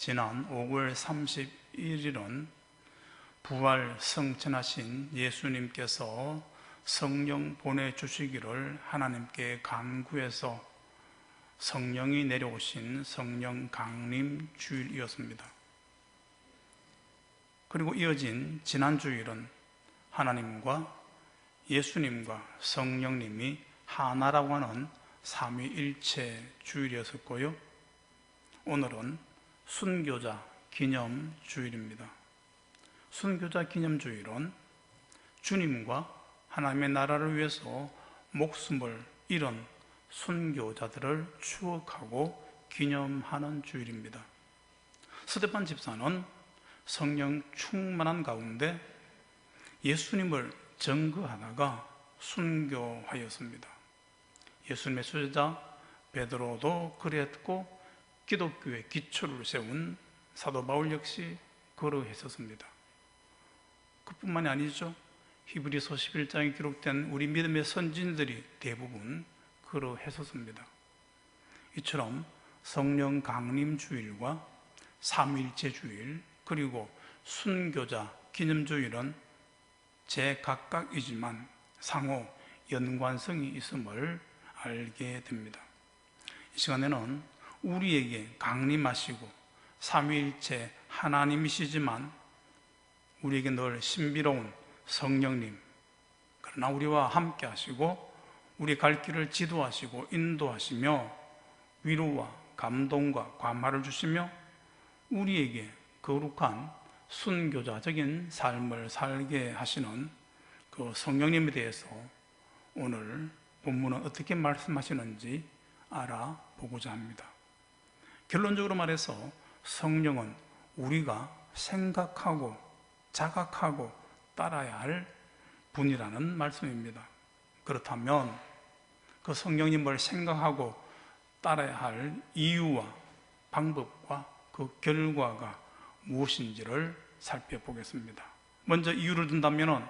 지난 5월 31일은 부활 승천하신 예수님께서 성령 보내주시기를 하나님께 간구해서 성령이 내려오신 성령 강림 주일이었습니다. 그리고 이어진 지난 주일은 하나님과 예수님과 성령님이 하나라고 하는 삼위일체 주일이었었고요. 오늘은 순교자 기념 주일입니다. 순교자 기념 주일은 주님과 하나님의 나라를 위해서 목숨을 잃은 순교자들을 추억하고 기념하는 주일입니다. 스데반 집사는 성령 충만한 가운데 예수님을 증거하다가 순교하였습니다. 예수님의 수제자 베드로도 그랬고 기독교의 기초를 세운 사도 바울 역시 그러했었습니다. 그뿐만이 아니죠. 히브리서 11장에 기록된 우리 믿음의 선진들이 대부분 그러했었습니다. 이처럼 성령 강림 주일과 삼위일체 주일 그리고 순교자 기념 주일은 제각각이지만 상호 연관성이 있음을 알게 됩니다. 이 시간에는 우리에게 강림하시고 삼위일체 하나님이시지만 우리에게 늘 신비로운 성령님, 그러나 우리와 함께 하시고 우리 갈 길을 지도하시고 인도하시며 위로와 감동과 감화를 주시며 우리에게 거룩한 순교자적인 삶을 살게 하시는 그 성령님에 대해서 오늘 본문은 어떻게 말씀하시는지 알아보고자 합니다. 결론적으로 말해서 성령은 우리가 생각하고 자각하고 따라야 할 분이라는 말씀입니다. 그렇다면 그 성령님을 생각하고 따라야 할 이유와 방법과 그 결과가 무엇인지를 살펴보겠습니다. 먼저 이유를 든다면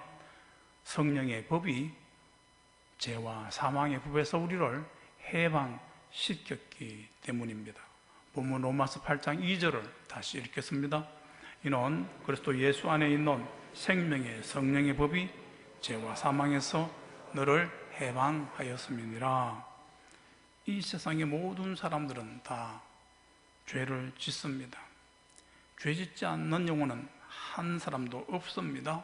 성령의 법이 죄와 사망의 법에서 우리를 해방시켰기 때문입니다. 본문 로마서 8장 2절을 다시 읽겠습니다. 이는 그리스도 예수 안에 있는 생명의 성령의 법이 죄와 사망에서 너를 해방하였음이니라. 이 세상의 모든 사람들은 다 죄를 짓습니다. 죄 짓지 않는 영혼은 한 사람도 없습니다.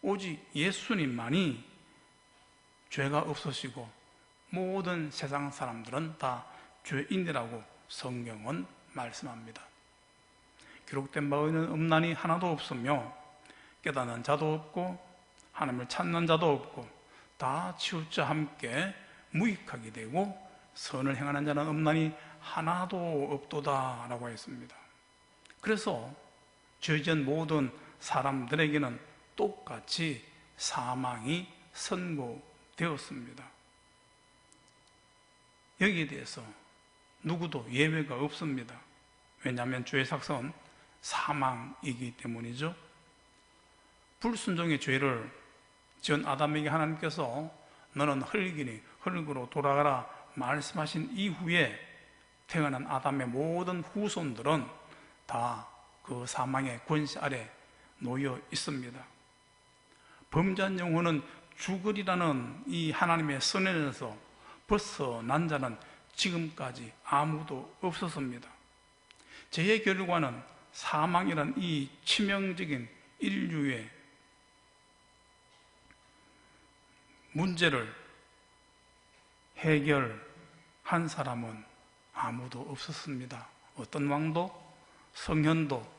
오직 예수님만이 죄가 없으시고 모든 세상 사람들은 다 죄인이라고 성경은 말씀합니다. 기록된 바에는 음란이 하나도 없으며 깨닫는 자도 없고 하나님을 찾는 자도 없고 다 치우쳐 함께 무익하게 되고 선을 행하는 자는 음란이 하나도 없도다 라고 했습니다. 그래서 죄지은 모든 사람들에게는 똑같이 사망이 선고되었습니다. 여기에 대해서 누구도 예외가 없습니다. 왜냐하면 죄의 삭은 사망이기 때문이죠. 불순종의 죄를 지은 아담에게 하나님께서 너는 흙이니 흙으로 돌아가라 말씀하신 이후에 태어난 아담의 모든 후손들은 다 그 사망의 권세 아래 놓여 있습니다. 범죄한 영혼은 죽으리라는 이 하나님의 선언에서 벗어난 자는 지금까지 아무도 없었습니다. 죄의 결과는 사망이란 이 치명적인 인류의 문제를 해결한 사람은 아무도 없었습니다. 어떤 왕도 성현도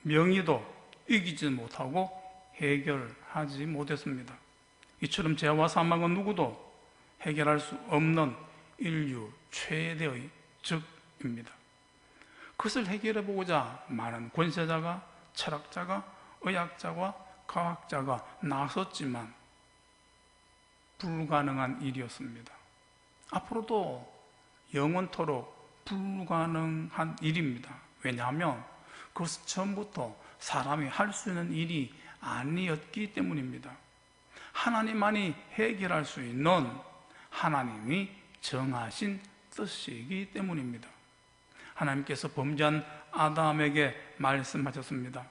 명의도 이기지 못하고 해결하지 못했습니다. 이처럼 죄와 사망은 누구도 해결할 수 없는 인류 최대의 적입니다. 그것을 해결해 보고자 많은 권세자가, 철학자가, 의학자가, 과학자가 나섰지만 불가능한 일이었습니다. 앞으로도 영원토록 불가능한 일입니다. 왜냐하면 그것은 처음부터 사람이 할 수 있는 일이 아니었기 때문입니다. 하나님만이 해결할 수 있는 하나님이 정하신 뜻이기 때문입니다. 하나님께서 범죄한 아담에게 말씀하셨습니다.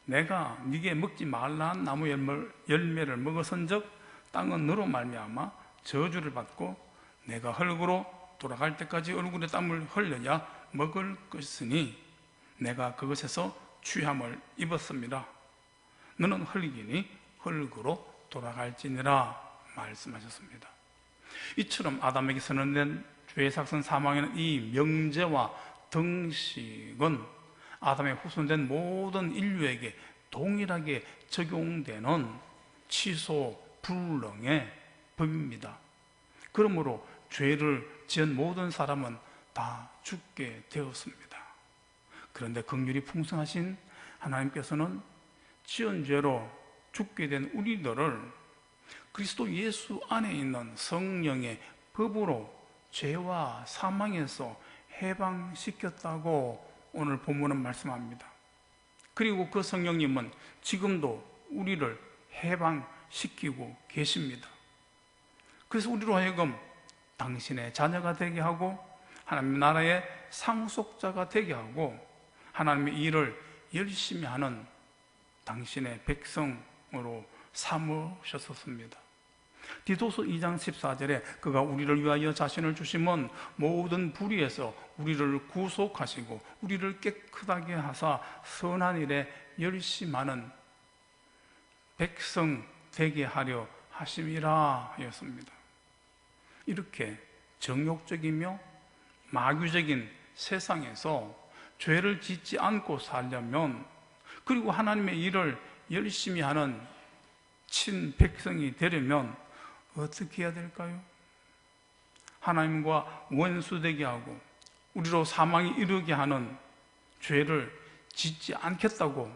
내가 네게 먹지 말라 한 나무 열매를 먹었은즉 땅은 너로 말미암아 저주를 받고 내가 흙으로 돌아갈 때까지 얼굴에 땀을 흘려야 먹을 것이니 내가 그것에서 취함을 입었습니다. 너는 흙이니 흙으로 돌아갈지니라 말씀하셨습니다. 이처럼 아담에게 선언된 죄의 삭선 사망에는 이 명제와 등식은 아담의 후손된 모든 인류에게 동일하게 적용되는 취소 불능의 법입니다. 그러므로 죄를 지은 모든 사람은 다 죽게 되었습니다. 그런데 긍휼이 풍성하신 하나님께서는 지은 죄로 죽게 된 우리들을 그리스도 예수 안에 있는 성령의 법으로 죄와 사망에서 해방시켰다고 오늘 본문은 말씀합니다. 그리고 그 성령님은 지금도 우리를 해방시키고 계십니다. 그래서 우리로 하여금 당신의 자녀가 되게 하고 하나님 나라의 상속자가 되게 하고 하나님의 일을 열심히 하는 당신의 백성으로 삼으셨습니다. 디도서 2장 14절에 그가 우리를 위하여 자신을 주심은 모든 불의에서 우리를 구속하시고 우리를 깨끗하게 하사 선한 일에 열심하는 백성 되게 하려 하심이라 하였습니다. 이렇게 정욕적이며 마귀적인 세상에서 죄를 짓지 않고 살려면, 그리고 하나님의 일을 열심히 하는 친백성이 되려면 어떻게 해야 될까요? 하나님과 원수되게 하고 우리로 사망에 이르게 하는 죄를 짓지 않겠다고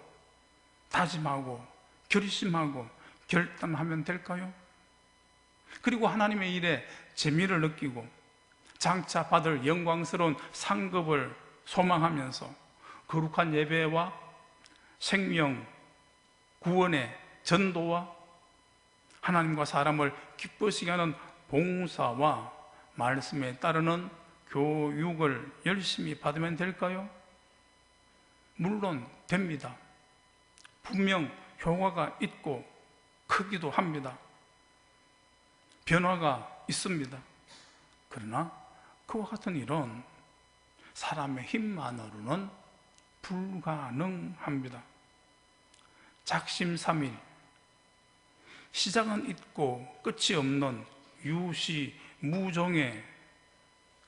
다짐하고 결심하고 결단하면 될까요? 그리고 하나님의 일에 재미를 느끼고 장차 받을 영광스러운 상급을 소망하면서 거룩한 예배와 생명 구원의 전도와 하나님과 사람을 기쁘시게 하는 봉사와 말씀에 따르는 교육을 열심히 받으면 될까요? 물론 됩니다. 분명 효과가 있고 크기도 합니다. 변화가 있습니다. 그러나 그와 같은 일은 사람의 힘만으로는 불가능합니다. 작심삼일, 시작은 있고 끝이 없는 유시무종에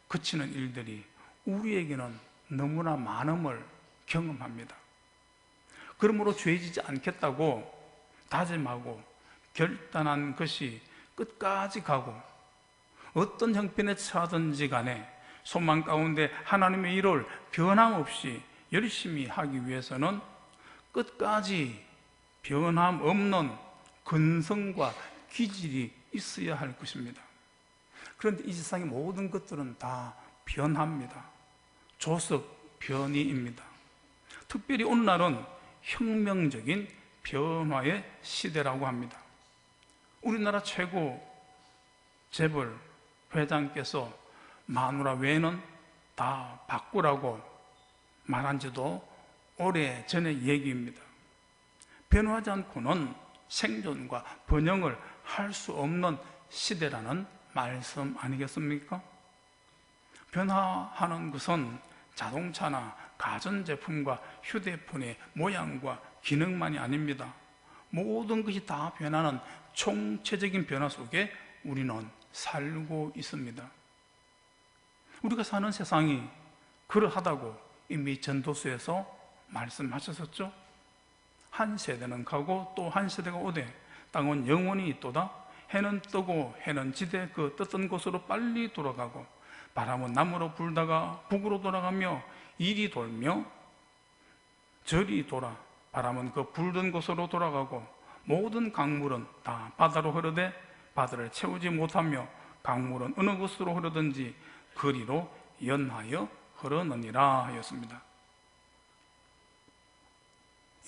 그치는 일들이 우리에게는 너무나 많음을 경험합니다. 그러므로 죄지지 않겠다고 다짐하고 결단한 것이 끝까지 가고 어떤 형편에 처하든지 간에 소망 가운데 하나님의 일을 변함없이 열심히 하기 위해서는 끝까지 변함없는 근성과 기질이 있어야 할 것입니다. 그런데 이 세상의 모든 것들은 다 변합니다. 조석 변이입니다. 특별히 오늘날은 혁명적인 변화의 시대라고 합니다. 우리나라 최고 재벌 회장께서 마누라 외에는 다 바꾸라고 말한 지도 오래전의 얘기입니다. 변화하지 않고는 생존과 번영을 할 수 없는 시대라는 말씀 아니겠습니까? 변화하는 것은 자동차나 가전제품과 휴대폰의 모양과 기능만이 아닙니다. 모든 것이 다 변하는 총체적인 변화 속에 우리는 살고 있습니다. 우리가 사는 세상이 그러하다고 이미 전도서에서 말씀하셨었죠. 한 세대는 가고 또 한 세대가 오되 땅은 영원히 있도다. 해는 뜨고 해는 지되 그 떴던 곳으로 빨리 돌아가고 바람은 남으로 불다가 북으로 돌아가며 이리 돌며 저리 돌아 바람은 그 불던 곳으로 돌아가고 모든 강물은 다 바다로 흐르되 바다를 채우지 못하며 강물은 어느 곳으로 흐르든지 그리로 연하여 흐르느니라 하였습니다.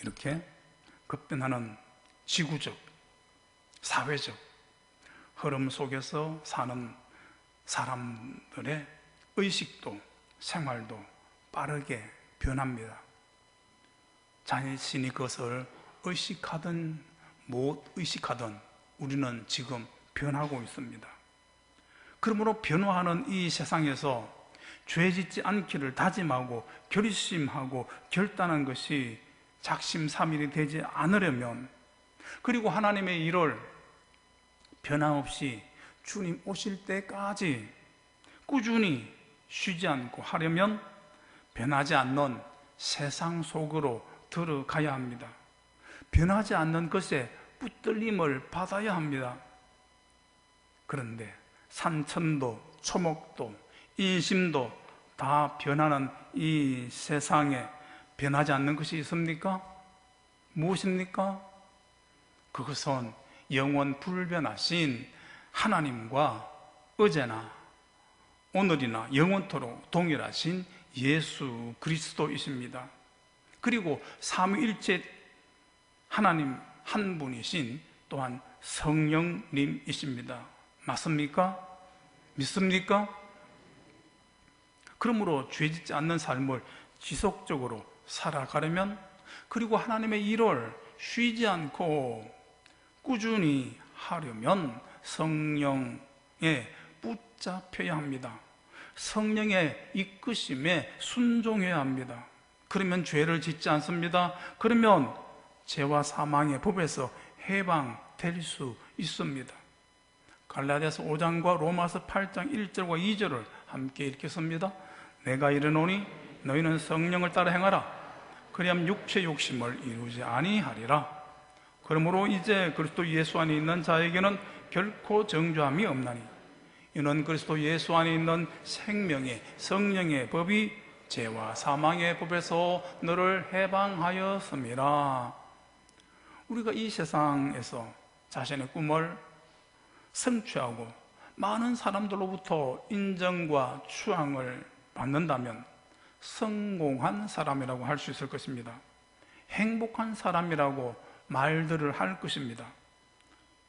이렇게 급변하는 지구적, 사회적 흐름 속에서 사는 사람들의 의식도 생활도 빠르게 변합니다. 자신이 그것을 의식하든 못 의식하든 우리는 지금 변하고 있습니다. 그러므로 변화하는 이 세상에서 죄 짓지 않기를 다짐하고 결심하고 결단한 것이 작심삼일이 되지 않으려면, 그리고 하나님의 일을 변함없이 주님 오실 때까지 꾸준히 쉬지 않고 하려면 변하지 않는 세상 속으로 들어가야 합니다. 변하지 않는 것에 붙들림을 받아야 합니다. 그런데 산천도 초목도 인심도 다 변하는 이 세상에 변하지 않는 것이 있습니까? 무엇입니까? 그것은 영원 불변하신 하나님과 어제나 오늘이나 영원토록 동일하신 예수 그리스도이십니다. 그리고 삼위일체 하나님 한 분이신 또한 성령님이십니다. 맞습니까? 믿습니까? 그러므로 죄짓지 않는 삶을 지속적으로 살아가려면, 그리고 하나님의 일을 쉬지 않고 꾸준히 하려면 성령에 붙잡혀야 합니다. 성령의 이끄심에 순종해야 합니다. 그러면 죄를 짓지 않습니다. 그러면 죄와 사망의 법에서 해방될 수 있습니다. 갈라디아서 5장과 로마서 8장 1절과 2절을 함께 읽겠습니다. 내가 이르노니 너희는 성령을 따라 행하라. 그리하면 육체 욕심을 이루지 아니하리라. 그러므로 이제 그리스도 예수 안에 있는 자에게는 결코 정죄함이 없나니 이는 그리스도 예수 안에 있는 생명의 성령의 법이 죄와 사망의 법에서 너를 해방하였음이라. 우리가 이 세상에서 자신의 꿈을 성취하고 많은 사람들로부터 인정과 추앙을 받는다면 성공한 사람이라고 할 수 있을 것입니다. 행복한 사람이라고 말들을 할 것입니다.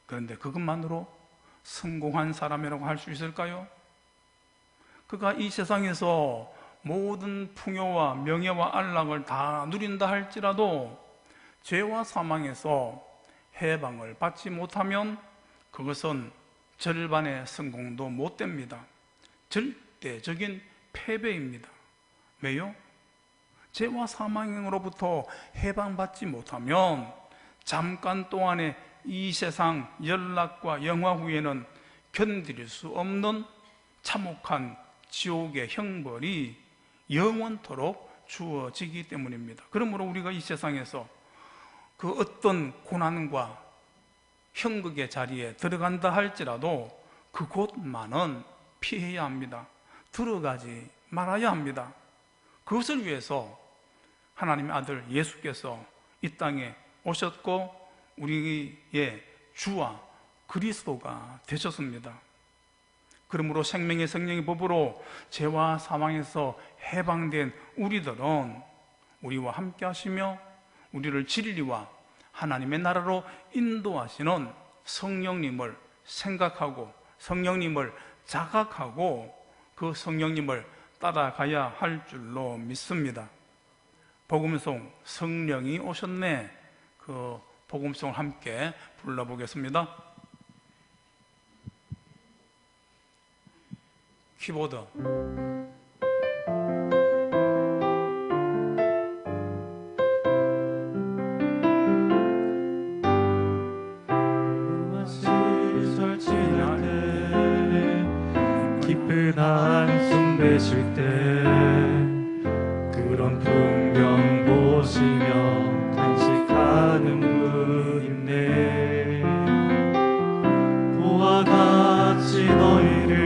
그런데 그것만으로 성공한 사람이라고 할 수 있을까요? 그가 이 세상에서 모든 풍요와 명예와 안락을 다 누린다 할지라도 죄와 사망에서 해방을 받지 못하면 그것은 절반의 성공도 못 됩니다. 절대적인 패배입니다. 왜요? 죄와 사망으로부터 해방받지 못하면 잠깐 동안의 이 세상 연락과 영화 후에는 견딜 수 없는 참혹한 지옥의 형벌이 영원토록 주어지기 때문입니다. 그러므로 우리가 이 세상에서 그 어떤 고난과 형극의 자리에 들어간다 할지라도 그곳만은 피해야 합니다. 들어가지 말아야 합니다. 그것을 위해서 하나님의 아들 예수께서 이 땅에 오셨고 우리의 주와 그리스도가 되셨습니다. 그러므로 생명의 성령의 법으로 죄와 사망에서 해방된 우리들은 우리와 함께 하시며 우리를 진리와 하나님의 나라로 인도하시는 성령님을 생각하고 성령님을 자각하고 그 성령님을 따라가야 할 줄로 믿습니다. 복음송 성령이 오셨네, 그 복음송을 함께 불러보겠습니다. 키보드 깊은 한숨 내쉴 때 그런 풍경 보시며 탄식하는 분 있네. 보아 같이 너희를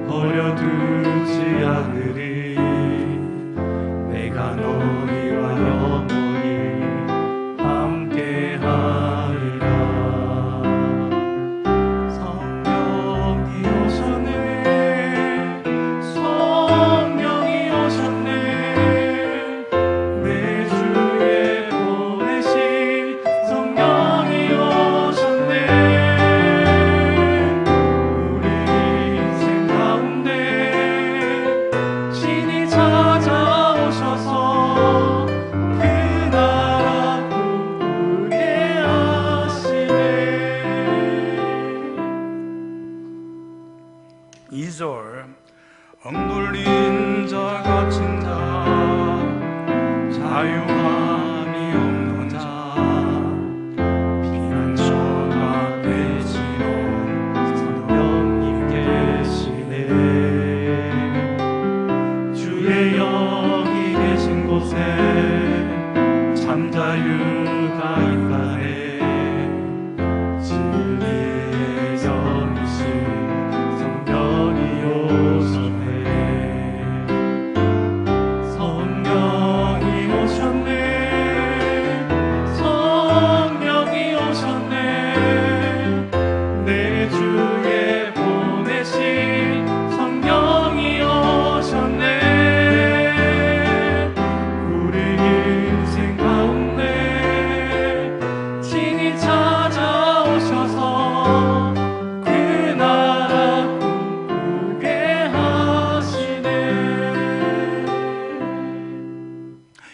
버려두 주의 영이 계신 곳에 참 자유가 있다네. 진리의 영이신 성령이 오셨네. 성령이 오셨네. 성령이 오셨네. 내 주에 보내신 성령이 오셨네. 우리 인생 가운데 친히 찾아오셔서 그 나라 꿈꾸게 하시네.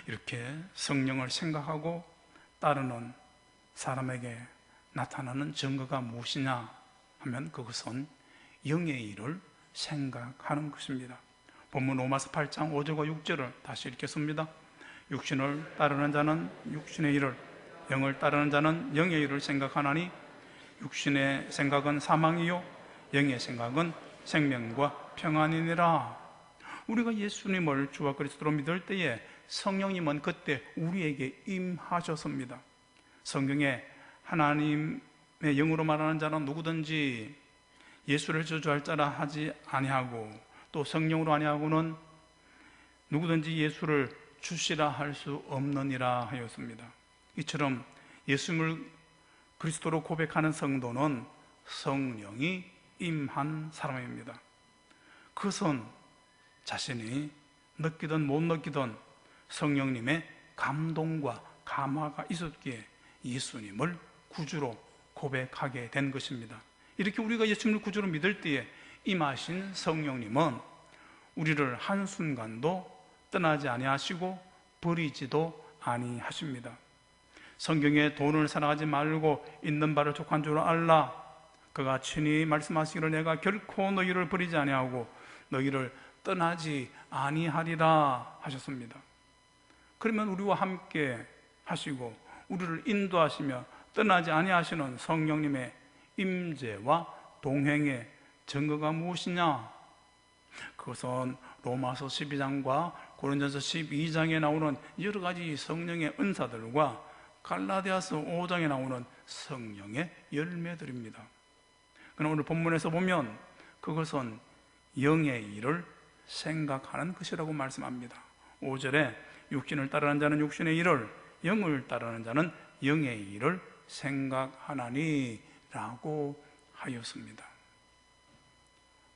이렇게 성령을 생각하고 따르는 사람에게 나타나는 증거가 무엇이냐 하면 그것은 영의 일을 생각하는 것입니다. 본문 로마서 8장 5절과 6절을 다시 읽겠습니다. 육신을 따르는 자는 육신의 일을, 영을 따르는 자는 영의 일을 생각하나니 육신의 생각은 사망이요 영의 생각은 생명과 평안이니라. 우리가 예수님을 주와 그리스도로 믿을 때에 성령님은 그때 우리에게 임하셨습니다. 성경에 하나님의 영으로 말하는 자는 누구든지 예수를 저주할 자라 하지 아니하고 또 성령으로 아니하고는 누구든지 예수를 주시라 할 수 없느니라 하였습니다. 이처럼 예수님을 그리스도로 고백하는 성도는 성령이 임한 사람입니다. 그것은 자신이 느끼든 못 느끼든 성령님의 감동과 감화가 있었기에 예수님을 구주로 고백하게 된 것입니다. 이렇게 우리가 예수님을 구주로 믿을 때에 임하신 성령님은 우리를 한순간도 떠나지 아니하시고 버리지도 아니하십니다. 성경에 돈을 사랑하지 말고 있는 바를 족한 줄 알라. 그가 친히 말씀하시기를 내가 결코 너희를 버리지 아니하고 너희를 떠나지 아니하리라 하셨습니다. 그러면 우리와 함께 하시고 우리를 인도하시며 떠나지 아니하시는 성령님의 임재와 동행의 증거가 무엇이냐? 그것은 로마서 12장과 고린도전서 12장에 나오는 여러 가지 성령의 은사들과 갈라디아서 5장에 나오는 성령의 열매들입니다. 그러나 오늘 본문에서 보면 그것은 영의 일을 생각하는 것이라고 말씀합니다. 5절에 육신을 따르는 자는 육신의 일을, 영을 따르는 자는 영의 일을 생각하나니 라고 하였습니다.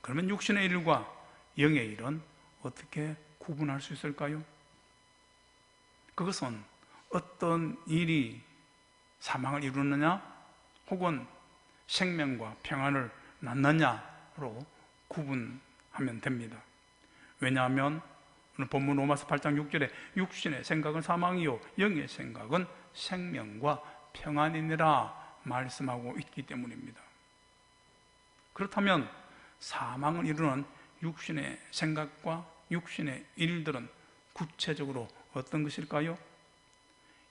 그러면 육신의 일과 영의 일은 어떻게 구분할 수 있을까요? 그것은 어떤 일이 사망을 이루느냐 혹은 생명과 평안을 낳느냐로 구분하면 됩니다. 왜냐하면 오늘 본문 로마서 8장 6절에 육신의 생각은 사망이요 영의 생각은 생명과 평안이니라 말씀하고 있기 때문입니다. 그렇다면 사망을 이루는 육신의 생각과 육신의 일들은 구체적으로 어떤 것일까요?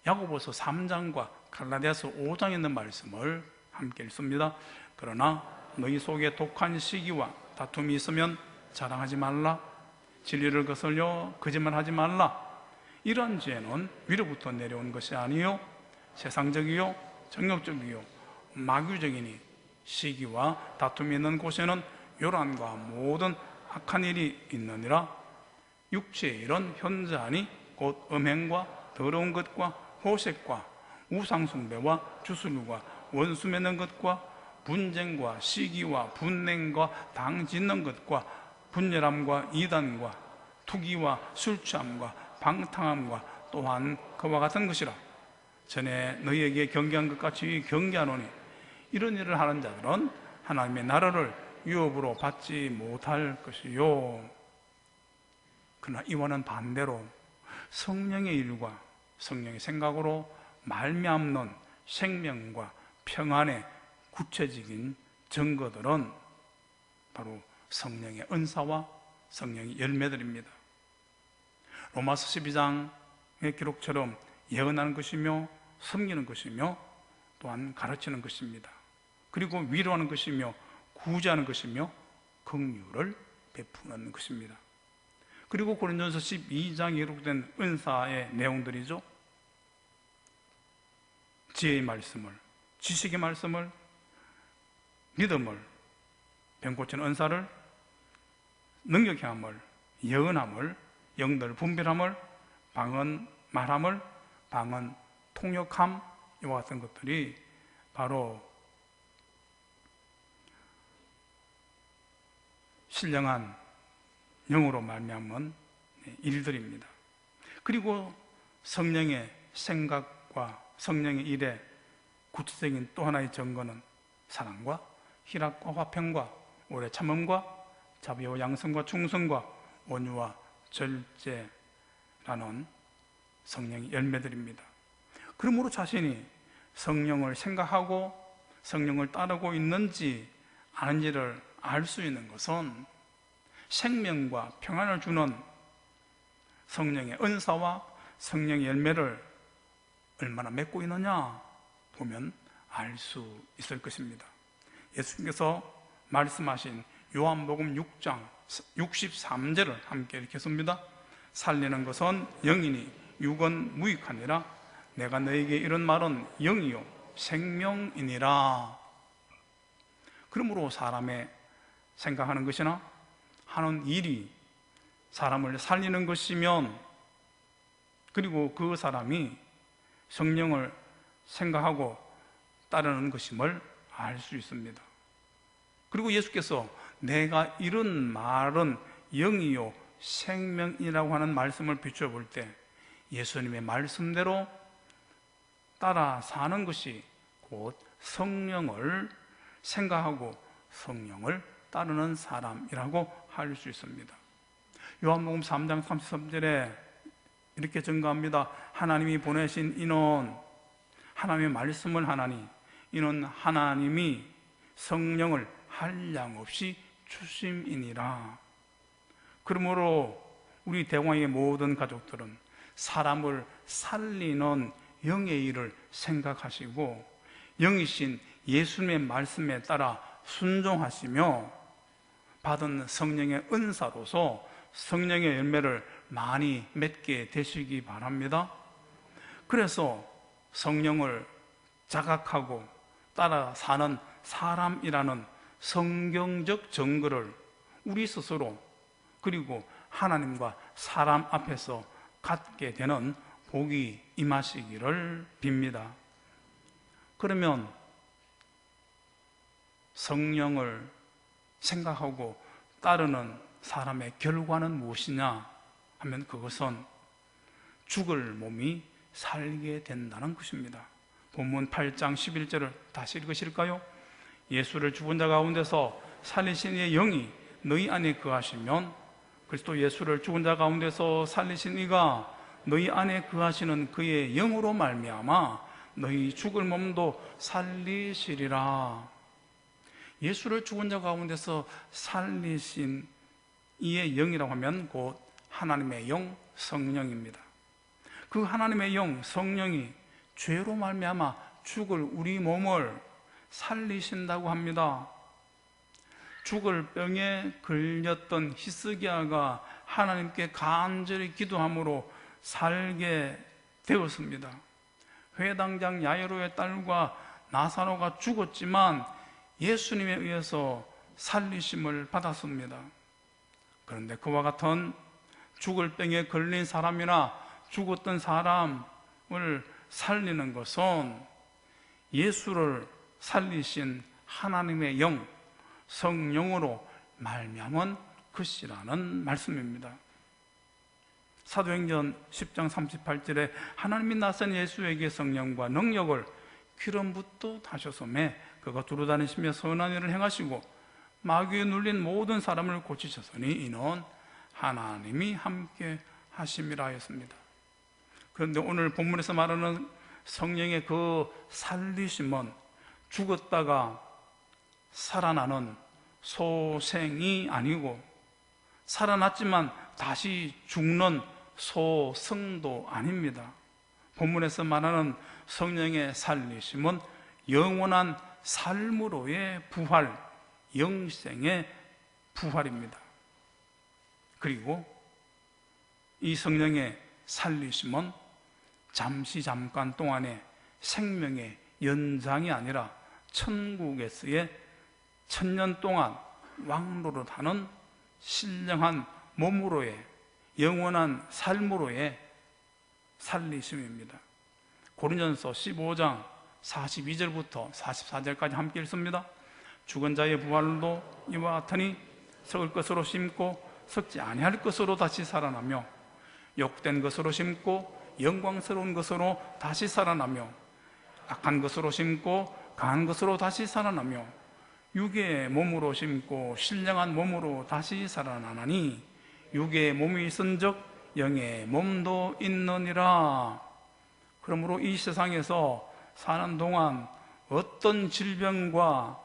야고보서 3장과 갈라디아서 5장에 있는 말씀을 함께 읽습니다. 그러나 너희 속에 독한 시기와 다툼이 있으면 자랑하지 말라. 진리를 거슬려 거짓말하지 말라. 이러한 죄는 위로부터 내려온 것이 아니요 세상적이요 정욕적이요 마귀적이니 시기와 다툼이 있는 곳에는 요란과 모든 악한 일이 있느니라. 육체의 일은 현저하니 곧 음행과 더러운 것과 호색과 우상숭배와 주술과 원수 맺는 것과 분쟁과 시기와 분냉과 당 짓는 것과 분열함과 이단과 투기와 술취함과 방탕함과 또한 그와 같은 것이라. 전에 너희에게 경계한 것 같이 경계하노니 이런 일을 하는 자들은 하나님의 나라를 유업으로 받지 못할 것이요. 그러나 이와는 반대로 성령의 일과 성령의 생각으로 말미암는 생명과 평안의 구체적인 증거들은 바로 성령의 은사와 성령의 열매들입니다. 로마서 12장의 기록처럼 예언하는 것이며 섬기는 것이며 또한 가르치는 것입니다. 그리고 위로하는 것이며 구제하는 것이며 긍휼을 베푸는 것입니다. 그리고 고린도전서 12장에 기록된 은사의 내용들이죠. 지혜의 말씀을, 지식의 말씀을, 믿음을, 병 고치는 은사를, 능력의 함을, 예언함을, 영들 분별함을, 방언 말함을, 방언 통역함, 이와 같은 것들이 바로 신령한 영으로 말미암은 일들입니다. 그리고 성령의 생각과 성령의 일의 구체적인 또 하나의 증거는 사랑과 희락과 화평과 오래 참음과 자비와 양성과 충성과 온유와 절제라는 성령의 열매들입니다. 그러므로 자신이 성령을 생각하고 성령을 따르고 있는지 아닌지를 알 수 있는 것은 생명과 평안을 주는 성령의 은사와 성령의 열매를 얼마나 맺고 있느냐 보면 알 수 있을 것입니다. 예수님께서 말씀하신 요한복음 6장 63절을 함께 읽겠습니다. 살리는 것은 영이니 육은 무익하니라. 내가 너에게 이런 말은 영이요 생명이니라. 그러므로 사람의 생각하는 것이나 하는 일이 사람을 살리는 것이면, 그리고 그 사람이 성령을 생각하고 따르는 것임을 알 수 있습니다. 그리고 예수께서 내가 이런 말은 영이요 생명이라고 하는 말씀을 비춰볼 때 예수님의 말씀대로 따라 사는 것이 곧 성령을 생각하고 성령을 따르는 사람이라고 할 수 있습니다. 요한복음 3장 33절에 이렇게 증거합니다. 하나님이 보내신 이는, 하나님의 말씀을 하나니 이는 하나님이 성령을 한량없이 주심이니라. 그러므로 우리 대광의 모든 가족들은 사람을 살리는 영의 일을 생각하시고 영이신 예수님의 말씀에 따라 순종하시며 받은 성령의 은사로서 성령의 열매를 많이 맺게 되시기 바랍니다. 그래서 성령을 자각하고 따라 사는 사람이라는 성경적 증거를 우리 스스로 그리고 하나님과 사람 앞에서 갖게 되는 복이 임하시기를 빕니다. 그러면 성령을 생각하고 따르는 사람의 결과는 무엇이냐 하면 그것은 죽을 몸이 살게 된다는 것입니다. 본문 8장 11절을 다시 읽으실까요? 예수를 죽은 자 가운데서 살리신 이의 영이 너희 안에 거하시면, 그리스도 예수를 죽은 자 가운데서 살리신 이가 너희 안에 거하시는 그의 영으로 말미암아 너희 죽을 몸도 살리시리라. 예수를 죽은 자 가운데서 살리신 이의 영이라고 하면 곧 하나님의 영 성령입니다. 그 하나님의 영 성령이 죄로 말미암아 죽을 우리 몸을 살리신다고 합니다. 죽을 병에 걸렸던 히스기야가 하나님께 간절히 기도함으로 살게 되었습니다. 회당장 야이로의 딸과 나사로가 죽었지만 예수님에 의해서 살리심을 받았습니다. 그런데 그와 같은 죽을 병에 걸린 사람이나 죽었던 사람을 살리는 것은 예수를 살리신 하나님의 영, 성령으로 말미암은 것이라는 말씀입니다. 사도행전 10장 38절에 하나님이 나선 예수에게 성령과 능력을 기름붓도 하셨음에 그가 두루다니시며 선한 일을 행하시고 마귀에 눌린 모든 사람을 고치셨으니 이는 하나님이 함께 하심이라 하였습니다. 그런데 오늘 본문에서 말하는 성령의 그 살리심은 죽었다가 살아나는 소생이 아니고 살아났지만 다시 죽는 소승도 아닙니다. 본문에서 말하는 성령의 살리심은 영원한 삶으로의 부활, 영생의 부활입니다. 그리고 이 성령의 살리심은 잠시 잠깐 동안의 생명의 연장이 아니라 천국에서의 천년 동안 왕노릇하는 신령한 몸으로의 영원한 삶으로의 살리심입니다. 고린전서 15장 42절부터 44절까지 함께 읽습니다. 죽은 자의 부활도 이와 같으니 썩을 것으로 심고 썩지 아니할 것으로 다시 살아나며 욕된 것으로 심고 영광스러운 것으로 다시 살아나며 악한 것으로 심고 강한 것으로 다시 살아나며 육의 몸으로 심고 신령한 몸으로 다시 살아나나니 육의 몸이 있은즉 영의 몸도 있느니라. 그러므로 이 세상에서 사는 동안 어떤 질병과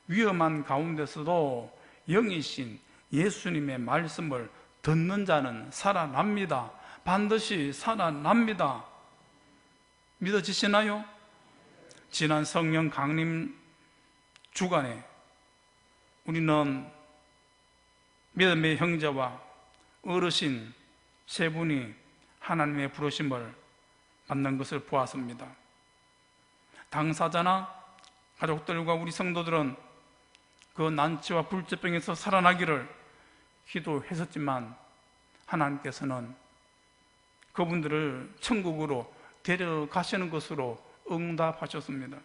위험한 가운데서도 영이신 예수님의 말씀을 듣는 자는 살아납니다. 반드시 살아납니다. 믿어지시나요? 지난 성령 강림 주간에 우리는 믿음의 형제와 어르신 세 분이 하나님의 부르심을 받는 것을 보았습니다. 당사자나 가족들과 우리 성도들은 그 난치와 불치병에서 살아나기를 기도했었지만 하나님께서는 그분들을 천국으로 데려가시는 것으로 응답하셨습니다.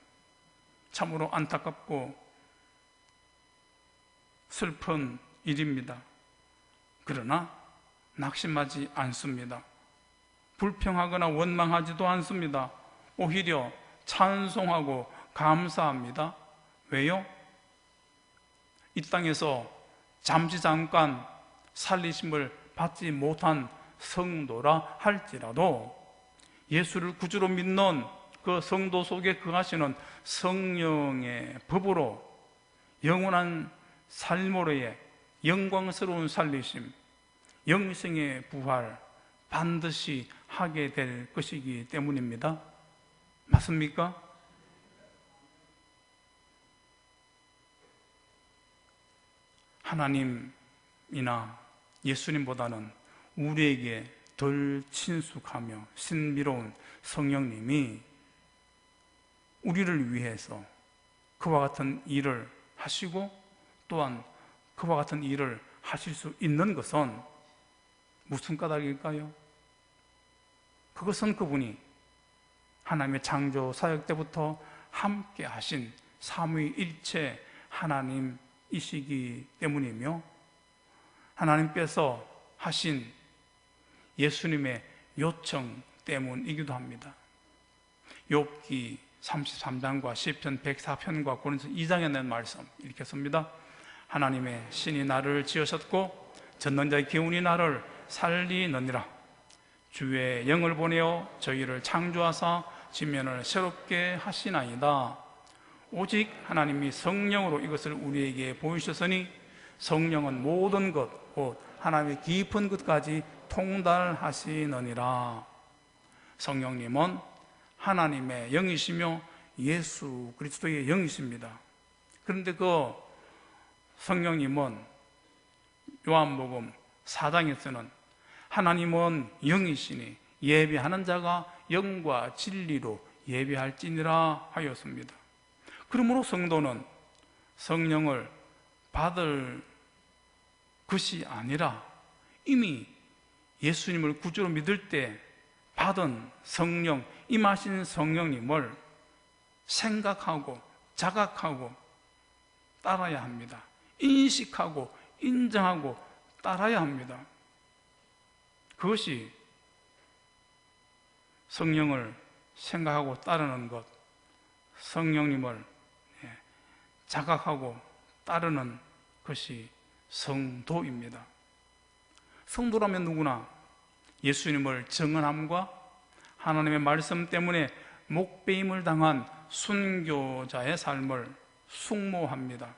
참으로 안타깝고 슬픈 일입니다. 그러나 낙심하지 않습니다. 불평하거나 원망하지도 않습니다. 오히려 찬송하고 감사합니다. 왜요? 이 땅에서 잠시 잠깐 살리심을 받지 못한 성도라 할지라도 예수를 구주로 믿는 그 성도 속에 거하시는 성령의 법으로 영원한 삶으로의 영광스러운 살리심, 영생의 부활 반드시 하게 될 것이기 때문입니다. 맞습니까? 하나님이나 예수님보다는 우리에게 덜 친숙하며 신비로운 성령님이 우리를 위해서 그와 같은 일을 하시고 또한 그와 같은 일을 하실 수 있는 것은 무슨 까닭일까요? 그것은 그분이 하나님의 창조 사역 때부터 함께 하신 삼위일체 하나님이시기 때문이며 하나님께서 하신 예수님의 요청 때문이기도 합니다. 욥기 33장과 시편 104편과 고린도서 2장에 있는 말씀 이렇게 씁니다. 하나님의 신이 나를 지으셨고 전능자의 기운이 나를 살리느니라. 주의 영을 보내어 저희를 창조하사 지면을 새롭게 하시나이다. 오직 하나님이 성령으로 이것을 우리에게 보이셨으니 성령은 모든 것, 곧 하나님의 깊은 것까지 통달하시느니라. 성령님은 하나님의 영이시며 예수 그리스도의 영이십니다. 그런데 그 성령님은 요한복음 4장에서는 하나님은 영이시니 예배하는 자가 영과 진리로 예배할지니라 하였습니다. 그러므로 성도는 성령을 받을 것이 아니라 이미 예수님을 구주로 믿을 때 받은 성령, 임하신 성령님을 생각하고 자각하고 따라야 합니다. 인식하고 인정하고 따라야 합니다. 그것이 성령을 생각하고 따르는 것, 성령님을 자각하고 따르는 것이 성도입니다. 성도라면 누구나 예수님을 증언함과 하나님의 말씀 때문에 목배임을 당한 순교자의 삶을 숙모합니다.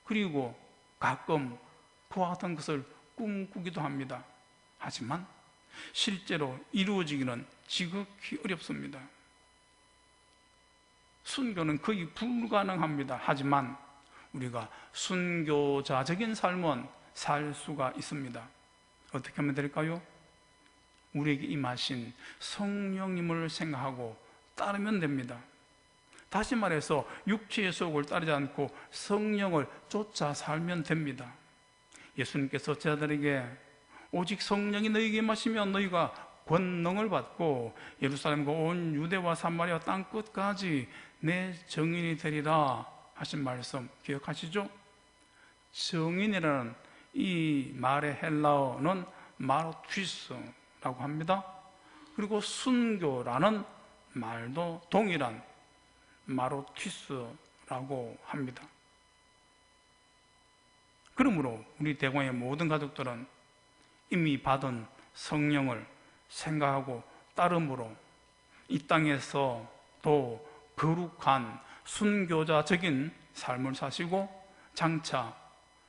그리고 가끔 그와 같은 것을 꿈꾸기도 합니다. 하지만 실제로 이루어지기는 지극히 어렵습니다. 순교는 거의 불가능합니다. 하지만 우리가 순교자적인 삶은 살 수가 있습니다. 어떻게 하면 될까요? 우리에게 임하신 성령님을 생각하고 따르면 됩니다. 다시 말해서 육체의 속을 따르지 않고 성령을 쫓아 살면 됩니다. 예수님께서 제자들에게 오직 성령이 너희에게 임하시면 너희가 권능을 받고 예루살렘과 온 유대와 사마리아 땅 끝까지 내 증인이 되리라 하신 말씀 기억하시죠? 증인이라는 이 말의 헬라어는 마르튀스라고 합니다. 그리고 순교라는 말도 동일한 마르튀스라고 합니다. 그러므로 우리 대광의 모든 가족들은 이미 받은 성령을 생각하고 따름으로 이 땅에서 더 거룩한 순교자적인 삶을 사시고 장차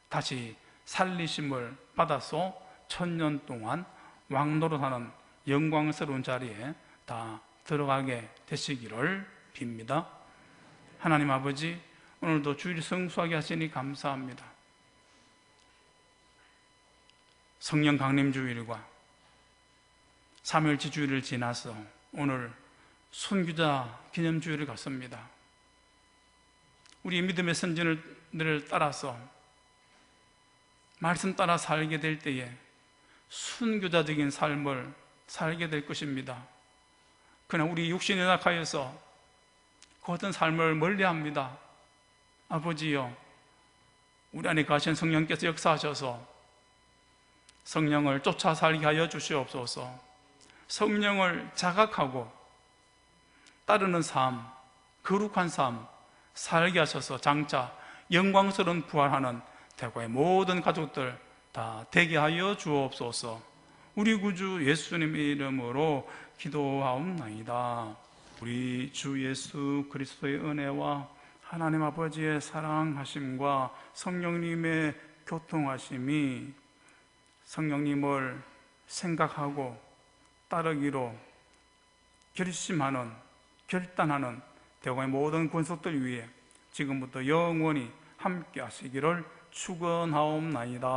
다시 살리심을 받아서 1000년 동안 왕노릇하는 영광스러운 자리에 다 들어가게 되시기를 빕니다. 하나님 아버지, 오늘도 주일 성수하게 하시니 감사합니다. 성령 강림 주일과 삼일치 주일을 지나서 오늘 순교자 기념 주일을 갖습니다. 우리 믿음의 선진들을 따라서 말씀 따라 살게 될 때에 순교자적인 삶을 살게 될 것입니다. 그러나 우리 육신에 낙하여서 그 어떤 삶을 멀리합니다. 아버지여, 우리 안에 가신 성령께서 역사하셔서 성령을 쫓아 살게 하여 주시옵소서. 성령을 자각하고 따르는 삶, 거룩한 삶 살게 하셔서 장차 영광스러운 부활하는 대구의 모든 가족들 다 되게 하여 주옵소서. 우리 구주 예수님의 이름으로 기도하옵나이다. 우리 주 예수 그리스도의 은혜와 하나님 아버지의 사랑하심과 성령님의 교통하심이 성령님을 생각하고 따르기로 결심하는, 결단하는 대구의 모든 권속들 위해 지금부터 영원히 함께 하시기를 축원하옵나이다.